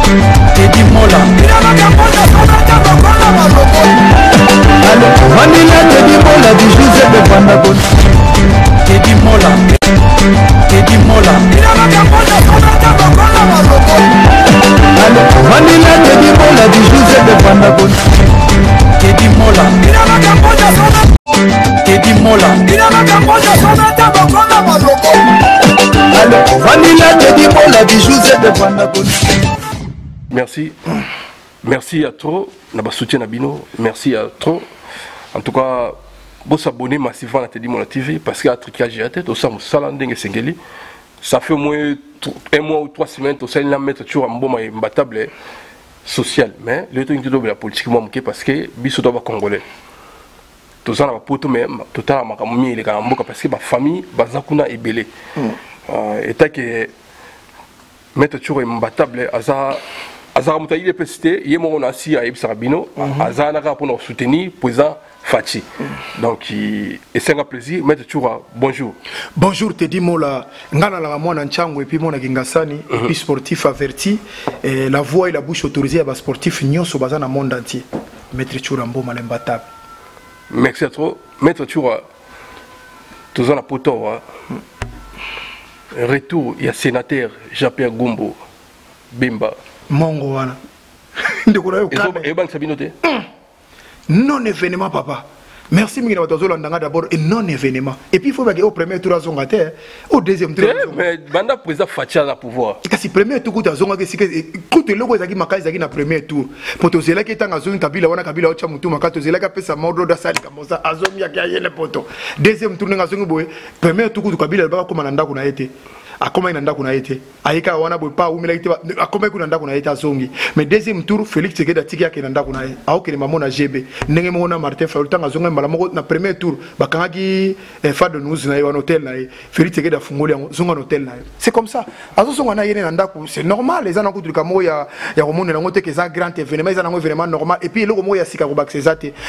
Teddy Mola Vanilla Teddy Mola du Joseph de Pandagon. Teddy Mola Teddy Mola Vanilla Teddy Mola du Joseph de Pandagon. Teddy Mola Teddy Mola Vanilla Teddy Mola du Joseph de Pandagon. Merci. Merci à trop. N'a soutien à Bino. Merci à trop. En tout cas, vous s'abonnez massivement à Teddy Mola TV parce qu'il y a un truc à gérer. Ça fait au moins 1 mois ou 3 semaines. Tout ça, il a mis toujours un bon imbattable social. Mais le truc de la politique, parce que Bissot doit congolais. Tout ça, on a pas mais tout ça, on a mis les gars parce que ma famille, Bazakuna est belé. Et tant que mettre toujours imbattable, Azar Moutaï de PCT, il y a mon assis à Ebsarabino, Azar n'a pour nous soutenir, président Fachi. Donc, c'est un plaisir, mettre toujours bonjour. Bonjour Teddy Mola, ngana la mwana nchango et puis mona gingasani, et puis sportif averti, et la voix et la bouche autorisée à bas sportif nyonso baza na monde entier. Maître Churambo malembatable. Merci à toi, mettre toujours tous en poto. Retour, il y a sénateur Jean-Pierre Gumbo, Bimba. Mongo wana. Non événement papa. Merci Miguel Watazolandanga d'abord et non événement. Et puis il faut que au premier tour à Zongate, au deuxième tour. Mais banda président Facha na pouvoir. Et si premier tour à Zongate c'est que écoute le logo ezaki makai ezaki na premier tour. Poto zela ki tanga zongi kabila wana kabila ocha mutu makato zela ka pesa mordo da sali kamosa azomi ya yele poto. Deuxième tour nga zongi boye. Premier tour ku kabila ba ko mananda kuna été. Akoma inanda kuna été aika wana boy pa umela ite akoma kuna nda kuna été azongi mais deuxième tour Félix Tshisekedi atiki yake nanda kuna a okene mamona GB ndenge mona Martin Fayulu tanga zonga mbala moko na premier tour bakangaki fa de nous na un hôtel na Félix Tshisekedi afungoli zonga hôtel na c'est comme ça azo zonga na yene nanda ku c'est normal les ana kutuka mo ya romone na ngote que ça grand événement ils ana ngo événement normal et puis loko mo ya sika ko bakse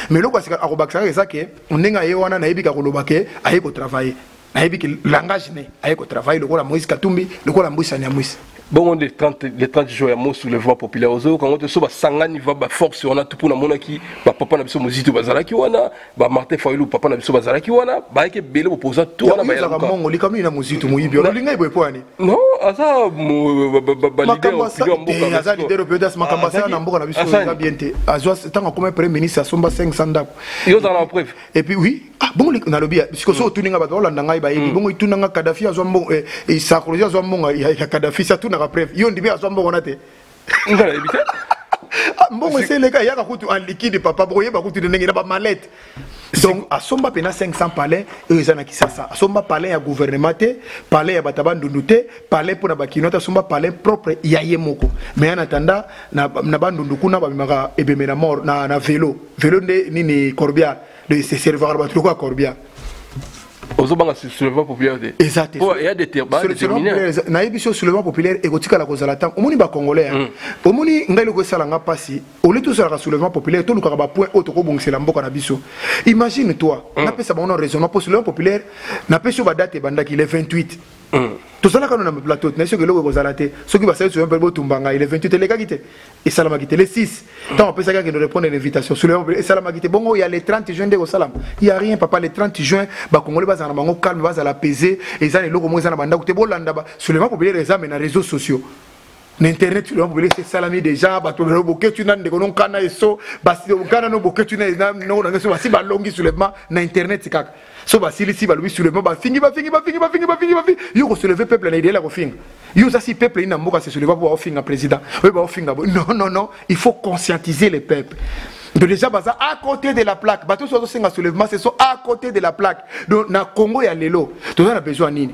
mais loko sika ko bakse ezake ndenga ye wana na yebika ko lobake ayeko travailler ayebi que langage ne ayeko travailler lokola Moïse Katumbi lokola Mboussa Nyamwisi. Bon, les 30 jours, il y a un soulèvement populaire. Quand on te sauve, Sangani va force, on a tout pour la monarchie. Papa n'a pas Mozito Bazalaki wana, Martin Fayulu, papa n'a pas Bazalaki wana, Baïke Bele opposant tout. On a Mongo, les communes à Mozito, Mouibi, on a l'ingé Boypoani. Non, Aza, Aza, leader Pédas, Makambasa, Nambour, on a vu ça bien. Azoa, tant qu'on Premier ministre, à Somba 500 dap. Ils ont la preuve. Et puis, oui, bon, on a le bien, parce que ça, tout le monde a Nangaï, bon, tout le monde a Kadhafi, à Zombon, et Sarkozy, à Zombon, il y a Kadhafi, ça tout n'a pas preuve. Yon dibi azombo onate. Bon c'est les gars ya ka en liquide papa broyer ba kutu ndenge na ba mallette. Donc asomba pena 500 palais ezana kisasa. Asomba palais ya gouvernement te, palais ya bataba ndundu palais pour na bakinota asomba palais propre ya yemoko. Mais en attendant na bandundu kuna ba mimaka ebemena mort na vélo. Vélo nini Corbia de se servir ba truc à Corbia. Ozobanga soulèvement populaire. Exactement. Il y a des termes déterminés. Na yebiso soulèvement populaire egotika la kozala tan. Omoni ba congolais. Omoni ngai ko sala nga pasi. Ole to sala soulèvement populaire to luka ba point auto ko bongisela mboka na biso. Imagine toi, na pesa ba on raisonnement pour soulèvement populaire, na pesa ba date bandaki le 28. Tout ça là quand on a le plateau, n'est-ce que l'eau est alaté. Ceux qui va savoir sur un peu de Tumbanga, il est 28 les gars qui étaient. Et Salam a quitté les 6. Tant on peut savoir qu'il nous répond à l'invitation. Et Salam a quitté. Bon, il y a les 30 juin de Salam. Il n'y a rien, papa, les 30 juin. Bah, Congolais, bah, ça va calme, va à la peser. Et ça, les logos, moi, ça va à Bolanda. Sur les populaires, les hommes, les réseaux sociaux. L'internet, tu l'as c'est salami déjà, bah, tu l'as bouquet, tu n'as de non cana et so, bah, si on cana no bouquet, tu n'as non, si bah, longi soulèvement, na internet, c'est cac. So, bah, si bah, lui soulèvement, bah, fini, yo, se lever peuple, l'idée, la refing. Yo, ça, si peuple, il n'a pas se lever pour offrir un président. Oui, bah, offrir non, il faut conscientiser les peuples. Donc déjà, bah, à côté de la plaque, bah, tout ce qui est soulèvement, c'est ça, à côté de la plaque. Donc, dans Congo, il y a l'élo. Donc, on a besoin de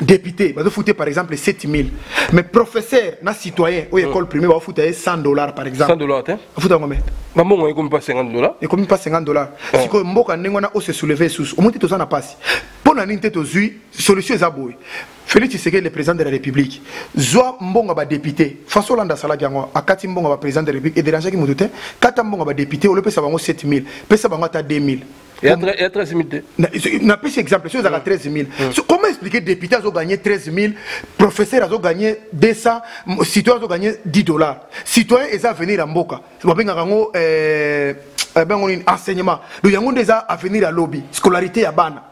député, vous foutez par exemple 7000. Mais professeur, na citoyen, au école primaire, vous foutez $100 par exemple. $100, hein? Vous foutez combien? Maman, il combien pas $50? Il combien pas $50? Si vous mboka n'engona au se soulever sous, au moins tout ça n'a pas. Pour la ninte to zui, solution est abouée. Félix Tshisekedi le président de la République zwa mbongo ba député façon landa sala yango akati mbongo ba président de la République et déranger ki motote kata mbongo ba député o le pesa bango 7000 pesa bango ta 2000 il y a 13 000 na pesi exemple sur za 13 000 comment expliquer député a gagné 13 000 professeur a gagné 200 citoyen a gagné $10 citoyen eza venir à mboka ba benga ngo enseignement le yango déjà à venir à lobby scolarité ya bana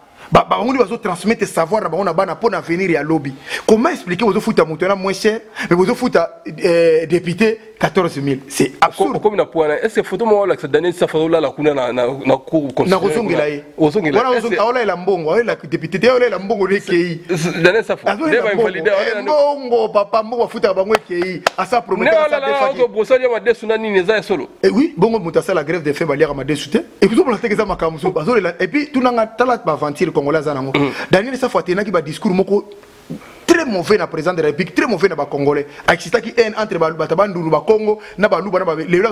on va transmettre savoir na bana bana pour venir à lobby. Comment expliquer aux foot à moutona moins cher mais aux foot à député 14 000 c'est absurde. Comme na point est-ce que photo moi là cette année ça photo là la kuna na cour conseil na ozongela ye ozongela voilà la mbongo la député la mbongo le kei dernier ça faut débat invalidé mbongo papa mbongo foot à bango kei à sa promettre ça défendre ko bossa ya made sunani neza solo et oui bongo mutasa la grève des faits balia made soutien et puis pour la teke za makamuso et puis tout nanga tala ba ventir congolais zanango Daniel ça faut tenir qui ba discours moko très mauvais na président de la République très mauvais na ba congolais akisita ki en entre ba batabandulu ba Congo na ba luba na ba le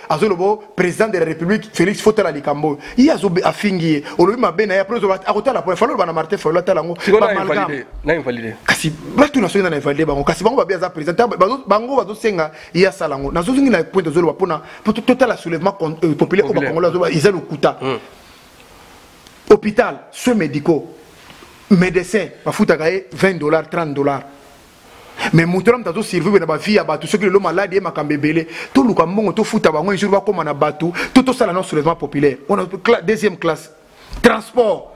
azolobo président de la République Félix Fotala Likambo il a zo afingi olobi mabena ya prezo akota la point fallo ba na Martin Fayulu talango ba invalidé kasi ba tu na so na invalidé bango kasi bango ba bia za président bango ba zo senga ya salango na zo zingi na point zolo ba pona pour total soulèvement populaire au Congolais zo ils ont kuta hôpital soins médicaux médecin bafuta kaye $20 $30 mais mutolam tazo survivre na ba vie ya batu ceux qui le malade et makambebele to luka mbongo to futa bango jour ba koma na batu to sala non soulèvement populaire on a deuxième classe transport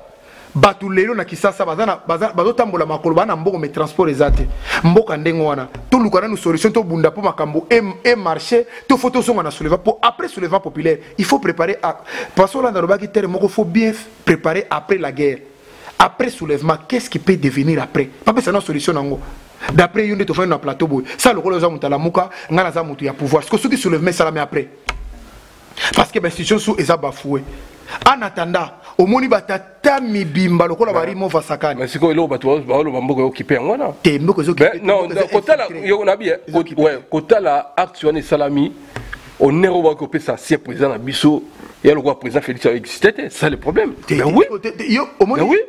batu lelo na kisasa bazo tambola makolo bana mbongo mais transport ezate mboka ndengo wana to luka na nous solution to bunda po makambo et marché to photo songa na soulèvement pour après soulèvement populaire il faut préparer parce que là dans le baki terre moko faut bien préparer après la guerre. Après soulèvement, qu'est-ce qui peut devenir après? Pas que c'est une solution. D'après, il y a des gens plateau. Ça, le rôle de la mouka, il y a pouvoir. Ce que ceux qui soulèvent, ça la met après. Parce que l'institution sous est bafouée. En attendant, au moins, il y a des bimba, le rôle de la mouva sakane. Mais c'est quoi le rôle de la occupé en Wana? Non, quand la action est salami, on est occupé ça, si le président a bissot. Il y a le roi président Félix existait, c'est ça le problème. Mais oui.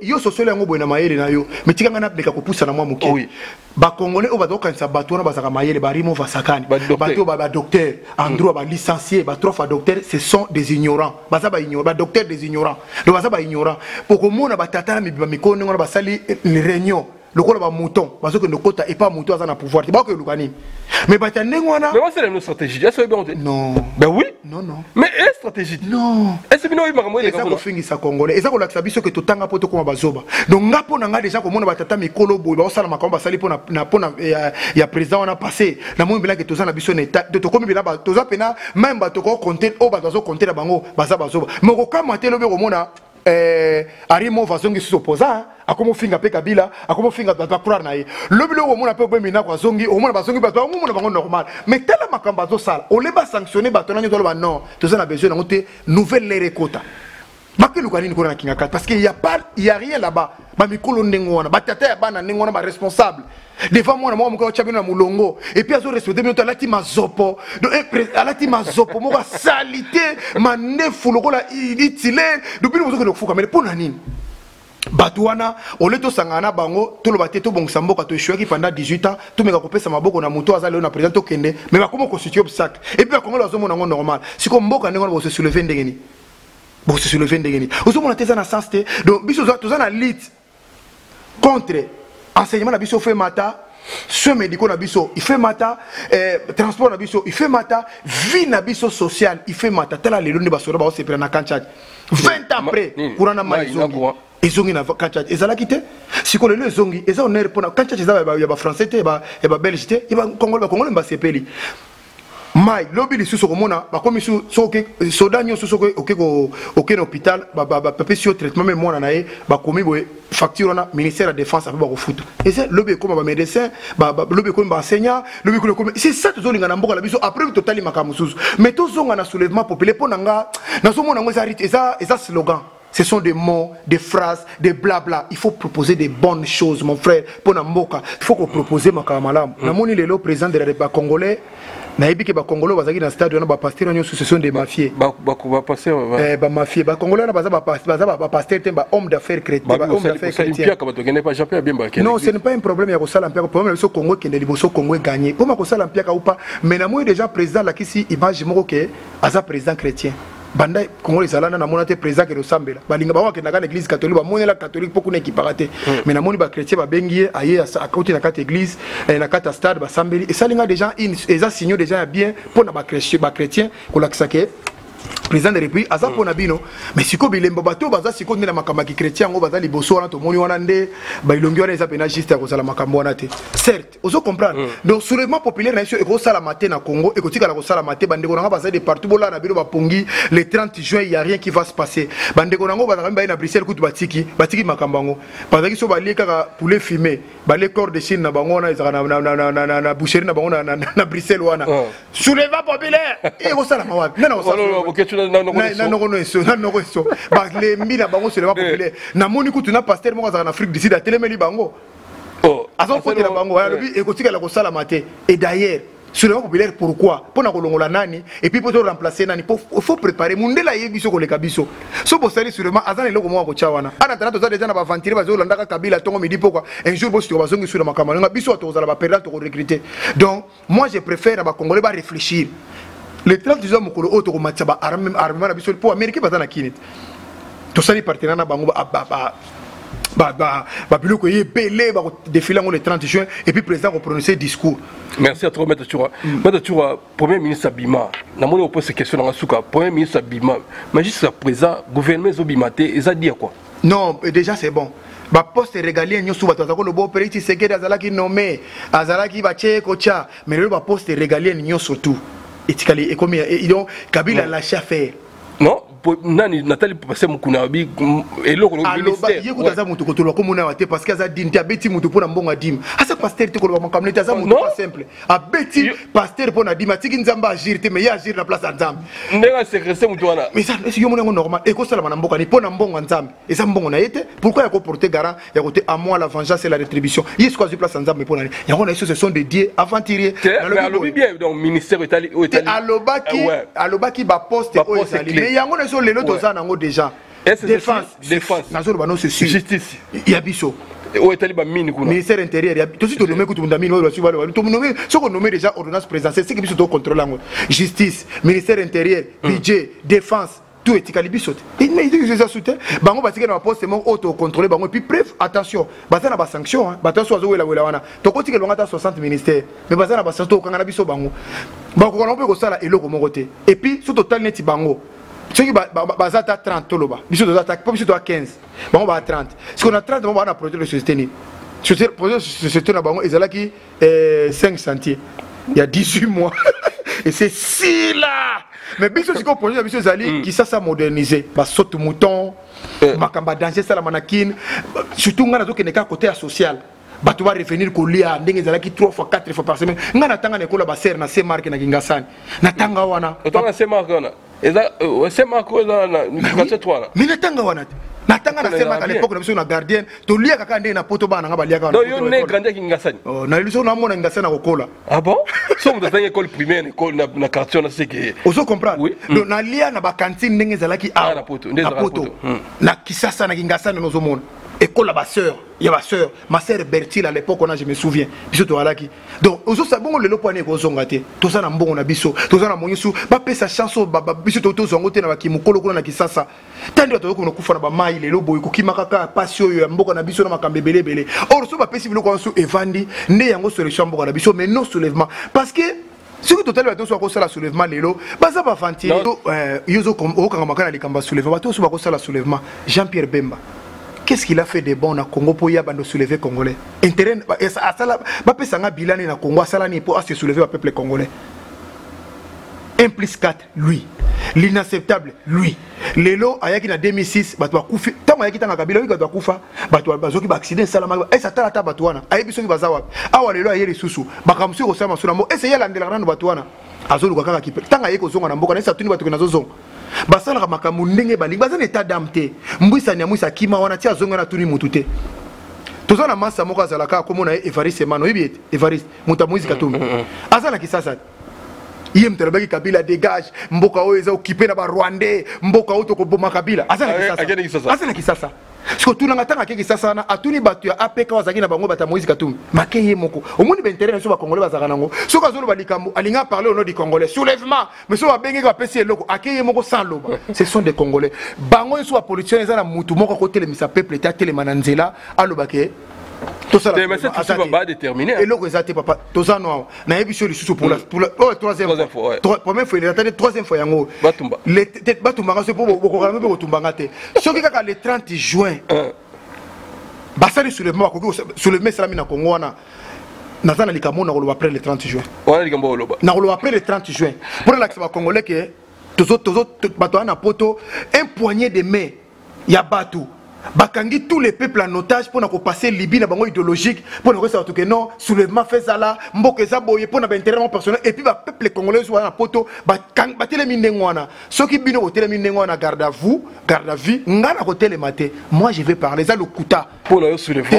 Yo social yango boina mayele na yo. Mais tika ngana beka kopusa na mwa muke. Oui. Ba congolais o ba doka nsa bato na bazaka mayele ba rimo va sakani. Bato ba docteur, en droit ba licencié, ba trois fois docteur, ce sont des ignorants. Baza ba ignorants, ba docteur des ignorants. Donc baza ba ignorants. Pour que mona ba tata mi ba mikono ngona ba sali les réunions. Le quoi ba mouton parce que le quota et pas mouton ça na pouvoir pas que lukani mais ba tandengwana mais c'est une stratégie est-ce que non ben oui non mais est stratégie non est-ce que bino imakamwe les ko fingi sa congolais et ça ko la biso que totanga poto ko bazoba donc ngapo na nga déjà ko mona ba tata mikolo boy ba osala makambo basali pona ya président on a passé na mo bila que tozana biso na de to komi bila ba toza pena même ba to ko compter o ba tozo compter na bango baza bazoba mais ko kamate lobe ko mona arimo vazongi s'opposa akomo finga pe kabila akomo finga ba croire na ye lobilo wo mona pe ko mina kwa zongi o mona bazongi ba mona bango normal mais tellement makamba zo sala o le ba sanctionner ba tonanyo to ba non to za na besoin na ngote nouvelle les quota bakelu kanini ko na kinga kat parce que il y a rien là-bas ba mikolo ndengo wana ba tata ya bana ndengo wana ba responsable devant moi mo ko chabino na mulongo et puis azo respecter bien to alati mazopo donc alati mazopo mo ba salité manefu lokola itile depuis nous ko fuka mais pour nani Batouana, au lieu de sangana bango, tout le bateau to bon sambo quand tu choisi pendant 18 ans, tout me capé ça m'a beaucoup na moto azali on a présenté au Kende, mais va comment constituer obstacle. Et puis comment la zone mon normal. Si comme boka n'engo se soulever ndengeni. Bon se soulever ndengeni. Ozo mon ateza na sens te. Donc biso to za na lit contre enseignement na biso fait mata. Soins médicaux na biso, il fait mata, transport na biso, il fait mata, vie na biso social, il fait mata. Tala les lundi basora ba se prendre na kanchaj. 20 ans après, courant na maizongi. Ezongi na kanchaj. Ezala kité. Si ko le zongi, eza on répond kanchaj eza ba français te ba belge te, ba congolais ba sepeli. Mai lobi li suso komona ba komi su soke sodanyo suso ko oké hôpital ba papier sur traitement même moi na e ba komi boy facture na ministère de la défense ba ko futu et c'est lobi comme ba médecin ba lobi comme ba enseignant lobi comme c'est ça to zolinga na mboka la biso après totali makamususu mais to zonga na soulèvement populaire ponanga na so mona ngo za slogan Ce sont des mots, des phrases, des blabla. Il faut proposer des bonnes choses, mon frère. Pour Namboka, il faut qu'on propose Makamalam. Namoni le président de la République congolais. Naïbi que Congolais bazaki dans stade on ba pasteur nyo ce sont des mafieux. Ba passer ba mafieux ba Congolais na ba pasteur ba homme d'affaires chrétien, ba homme d'affaires chrétien. Non, ce n'est pas un problème ya ko sala mpia, problème c'est Congo qui est liboso Congo gagner. Comment ko sala mpia ka ou pas, mais namoyi déjà président la kisi image moko ke aza président chrétien. Banda Congo les alana na monate président ke ressemble balinga ba wa ke na l'église catholique ba monela catholique pour qu'on équiparate mais na moni ba chrétien ba bengier aye à côté na carte église na carte stade ba sambeli et ça linga déjà ils a signé déjà bien pour na ba chrétien ko la kisake président de la République aza pona bino mais siko bilembo bato baza siko ndena makamba ki chrétien ngo baza liboso wana to moni wana nde ba ilongi wana eza pena juste ko sala makambo wana te certes ozo comprendre donc soulèvement populaire na ko sala maté na Congo et ko tika ko sala maté bande ko nga baza de partout bola na bino ba pongi le 30 juin il y a rien qui va se passer bande ko ngo baza ba na Bruxelles kutu batiki makambo ngo bazaki so ba leka poulet fumé ba le corps de Chine na bango na ezaka na boucherie na bango na Bruxelles wana soulèvement populaire et ko sala mawa na pasteur moko en Afrique du Sud a télémeli bango et d'ailleurs sur le populaire pourquoi pour na kolongola nani et puis pour remplacer nani il faut préparer mundela yebiso ko le kabiso so bosali sur le azana eloko mo ko chawana ana tana toza déjà na ba ventile ba zolanda ka kabila tongo midi pourquoi un jour bosi ba zongi sur le makamano nga biso to za ba perdre to recruter donc moi je préfère ba congolais ba réfléchir. Les 30 ans mokolo auto ko mataba armement na biso pour Amérique bazana kinit to sali partenaire na bango ba biloko ye belé ba défiler le 30 juin et puis président ko prononcer discours. Merci à toi Maître Tchoura. Maître Tchoura, premier ministre Abima, na moni pose cette question dans suka premier ministre Abima mais jusqu'à présent gouvernement Zobimaté ils a dit quoi? Non, déjà c'est bon. Ba poste régalien nyosu bato azako le beau petit secrétaire azalaki nommé azalaki ba kocha mais le ba poste régalien nyoso tout. Et comme donc Kabila lâché à faire. Non, nani Nathalie passer mukuna bi eloko no ministère. Yeko taza mutu ko tolo ko mona wate parce que za dinti abeti mutu pona mbonga dim. Asa pasteur te ko ba makamne taza mutu pas simple. Abeti pasteur pona dim atiki nzamba agir te mais ya agir na place nzambe. Ndeka secrétaire mutu wana. Mais ça est yo mona normal et ko sala na mboka ni pona mbonga nzambe. Et ça mbonga na yete pourquoi ya ko porter garant ya côté à moi la vengeance et la rétribution. Yes quoi sur place nzambe pona. Ya ko na ce sont des dieux aventuriers. Mais alobi bien donc ministère Italie alobaki ba poste o ezali. Mais yango na so lelo toza nango déjà. Défense. Nazo ba no c'est sûr. Justice. Ya biso. O Italie ba mini kuna. Ministère intérieur ya to si to nommé kutu mundamini o ba to nommé so ko nommé déjà ordonnance présidentielle c'est que biso to contrôle yango. Justice, ministère intérieur, budget, défense. Tout est calibisot. Il m'a dit que je soutien. Bango basike na poste mon auto contrôler bango et puis bref attention. Bazana ba sanction hein. Attention azo wela wana. To koti ke longa 60 ministères. Mais bazana ba sanction kanga na biso bango. Bango ko na pe ko sala eloko mo côté. Et puis sur total neti bango. Ceux qui bazata 30 toloba. Biso to attaque pas biso to 15. Bango ba 30. Ce qu'on a 30 bango na projet de société ni. Projet de société na bango ezalaki 5 centiers. Il y a 18 mois. Et c'est si là. Mais biso siko projet de biso zali qui ça moderniser. Ba saute mouton, makamba danger ça la manakine. Surtout ngana zo keneka côté social. Ba tu va revenir ko lia ndenge zalaki 3 fois 4 fois par semaine. Ngana tanga ne ko la ba ser na C marque na kingasani. Na tanga wana. Tanga C marque wana. Eza C marque wana na 3 là. Mais na tanga wana. Natanga na sema à l'époque na biso na gardien to lia kaka ndenge na poto bana ngaba lia kaka. Non yo ne grandir kingasani. Oh na liso na mona ngasana kokola. Ah bon? So dans une école primaire école na quartier na c'est que ozo comprendre. Oui. Donc na lia na ba cantine ndenge zalaki a na poto. Na kisasa na kingasana nozo mona. École la sœur, il y a ma sœur, ma sœur Bertile à l'époque on a je me souviens. Biso to alaki. Donc ozo sa bongo lelo poane ko zongate. To sa na mbongo na biso, to sa na monyisu, ba pesa chanson ba biso to zongote na bakimukolo kuna na kisasa. Tandi to ko kufa na ba mai lelo boy ko kimaka ka passion yo mboka na biso na makambe belebele. Or so ba pesi biloko so evandi ne yango solution mboka na biso mais non soulèvement parce que ce que total bato so ko sala soulèvement lelo baza ba fanti yozo comme o kanga makana likamba soulèvement bato so ba ko sala soulèvement Jean-Pierre Bemba. Qu'est-ce qu'il a fait de bon na Congo pour y abandonner soulever congolais? Intérêt ba pesa nga bilani na Congo asala ni pour se soulever le peuple congolais. 1 plus 4 lui. L'inacceptable lui. Lelo ayaki na 2006 bato bakufi tango ayaki tanga kabila bato bakufa bato bazoki ba accident salama esa tala ta bato wana ayebi soki bazawa awa lelo ayeli susu bakamsi ko sama sunamo essayer landela rando bato wana azoluka kaka kipe tanga yeko zonga na mboka nesa tuni bato kenazo zonga basala makambo ndenge balingi bazana état d'âme te mbwisa nya mwisa kima wana tia zonga na tuni mutu te toza na masa moko azalaka komona Evariste Mano yebi Evariste muta Moïse Katumbi azala kisasa iye mtelebeki Kabila dégage mboka oyo eza occupé na ba Rwandais mboka oyo tokoboma Kabila azala kisasa siko tunanga tanga keki sasa na atuni batu ya APK wazaki na bango bata Moïse Katumbi makeye moko omoni bentere so ba congolais bazaka nango soko azolo balikambo alinga parler au nom du congolais soulèvement mais so ba bengi ka pesi eloko akeye moko sans loba ce sont des congolais bango so ba politiciens eza na mutu moko ko telemisa peuple ta telema nzela alobake tout ça va déterminer et l'autre exact papa tout ça non na émission du pour la troisième fois première fois il attendait troisième fois yango batumba les batumba c'est pour programmer pour tumbanga te ce qui ka le 30 juin basali soulèvement soulèvement salami na Congo wana nazana likamona ko après le 30 juin wana likambo loba na ko après le 30 juin pour l'accès ba congolais que tous bato na poto un poignet de main ya batu bakangi tous les peuples en otage pour nous passer Libye na bango idéologique pour nous rester que non soulèvement fait ça là mboka za boye pour na intérêt personnel et puis ba peuple congolais soit na poto ba tele minengwana ceux qui bino hôtel minengwana garde à vie ngana hôtel maté moi je vais parler ça le kuta pour le soulèvement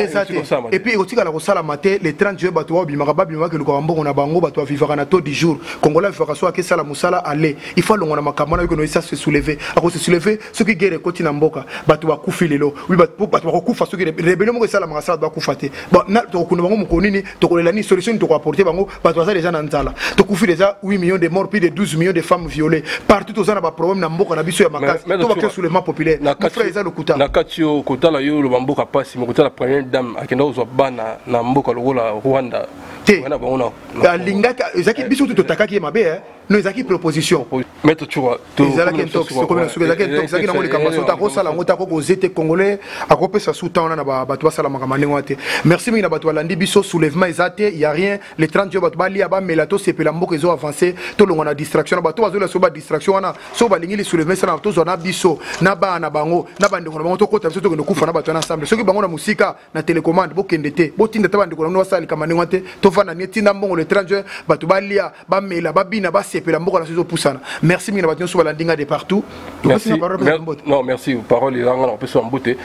et puis otika la kosala maté les 30 juillet bato wa bimaka bimaka que le kwambo na bango bato wa vivre na taux du jour congolais vivre soit que ça la musala aller il faut longona makamona que nous ça se soulever à cause se soulever ceux qui guerre côté na mboka bato wa kufilelo oui bato bakufa soki rébellion moko esala makasa bakufa te bon na tokuna bango mokonini tokolela ni solution toko apporter bango bato baza déjà na nzala tokufi déjà 8 millions de morts plus de 12 millions de femmes violées partout aux na ba problème na mboka na biso ya makasi to ba soulèvement populaire na frère eza le kuta na katio kotala yo lo mboka pasi mokota la première dame akenda ozwa bana na mboka lokola Rwanda wana bango na lingaka ezaki biso to takaki mabe no ezaki proposition mettre tu vois ezalaki intox comme na suka ezalaki intox ezalaki na ngoli kamba sota ko sala ngota ko zete congolais akopesa souta wana na bato basala makambo te merci mingi na bato balandi biso soulèvement ezate il y a rien les 30 jours bato bali aba melato sepela mboka ezo avancer to longa na distraction bato bazola so ba distraction wana so balingi les soulèvement sana to zona biso na ba na bango na bande ko na bango to kota biso to ko kufa na bato na ensemble soki bango na musika na télécommande bokende te botinda ta bande ko na wasali kamane te to fana ni tinda mbongo le 30 jours bato balia ba mela babina ba sepela mboka na sezo pusana merci mingi na bato so balandinga de partout merci non merci parole iranga na peso mbote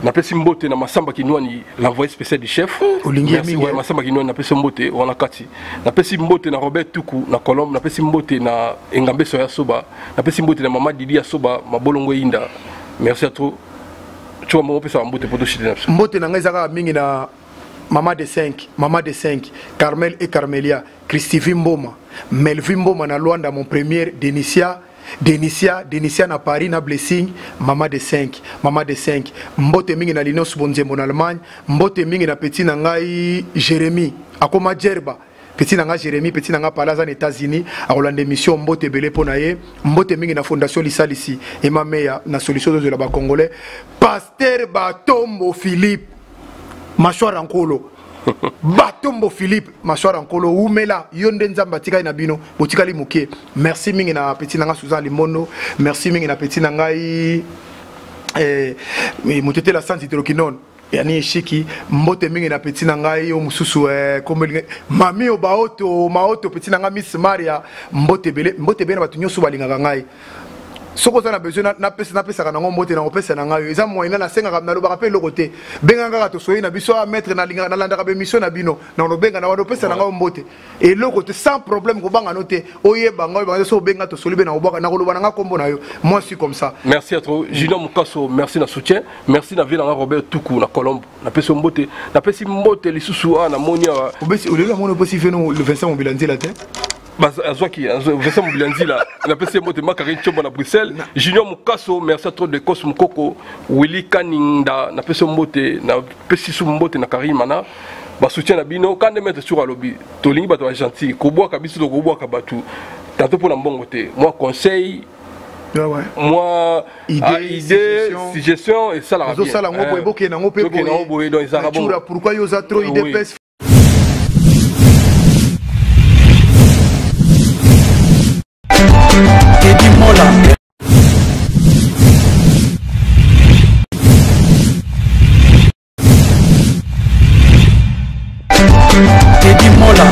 na pesi mbote na masamba kinwani l'envoyé spécial du chef merci masamba kinwani na pesi mbote wana kati na pesi mbote na Robert Tuku na Colombe na pesi mbote na Engambeso ya Soba na pesi mbote na Mama Didi ya Soba mabolongo inda merci à toi tu vas me pesa mbote pour doshite na mbote na ngezaka mingi na Maman de 5, Carmel et Carmelia, Christivie Mboma, Melvin Mboma na Luanda, mon premier, Denicia na Paris na Blessing, Maman de 5, Mbote mingi na Linos Bonzembo en Allemagne, Mbote mingi na petit na ngai Jérémy, Akoma Djerba, petit na ngai Jérémy, petit na ngai Palaza aux États-Unis, à Hollande émission Mbote Belé Ponaye, Mbote mingi na Fondation Lisalisi, et ma meya na solution de la Congolais, Pasteur Batombo Philippe. Machwara Nkolo Batombo Philippe Machwara Nkolo Umela Yonde Nzamba tika na bino botikali muke merci mingi na petit nanga Suzanne Limono merci mingi na petit nanga mutete la santi trokinon yani shiki mbote mingi na petit nanga yo mususu comme mami obaoto maoto petit nanga Miss Maria mbote bele batu nyoso balinga ngai soko za na besoin na pesa kana ngombote na opesa na ngayo eza moyena na senga na loba rappel lokote benga ngaka to soyi na biso a mettre na linga na landa ka be mission na bino na lobenga na wado pesa na ngombote et lokote sans problème ko banga noté oyeba ngayo banga so benga to solibe na obaka na koloba na kombo na yo moi je suis comme ça merci à toi Junior Mukaso merci na soutien merci na ville na Robert Tuku na Colombe na pesa mbote na pesa mbote lisusu na monia obesi olelo mono posi feno le Vincent Mobilanzi la te Azwaki, Vincent Mobilanzi là, la PC Mote Makarine Chombo na Bruxelles, Junior Mukaso, merci à toi de Cosmo Koko, Willy Kaninda, na PC Mote, na PC Sumbote na Karimana, ba soutien na bino, quand de mettre sur lobby, tolingi bato gentil, koboa kabiso to koboa kabatu, tantôt pour la bonne côté, moi conseil. Moi idée suggestion et ça la bien. Ça la ngobo eboke na ngope boye dans les arabes. Pourquoi yo za trop idée pèse Teddy Mola. Teddy Mola.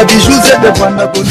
bijou zebe vanda koni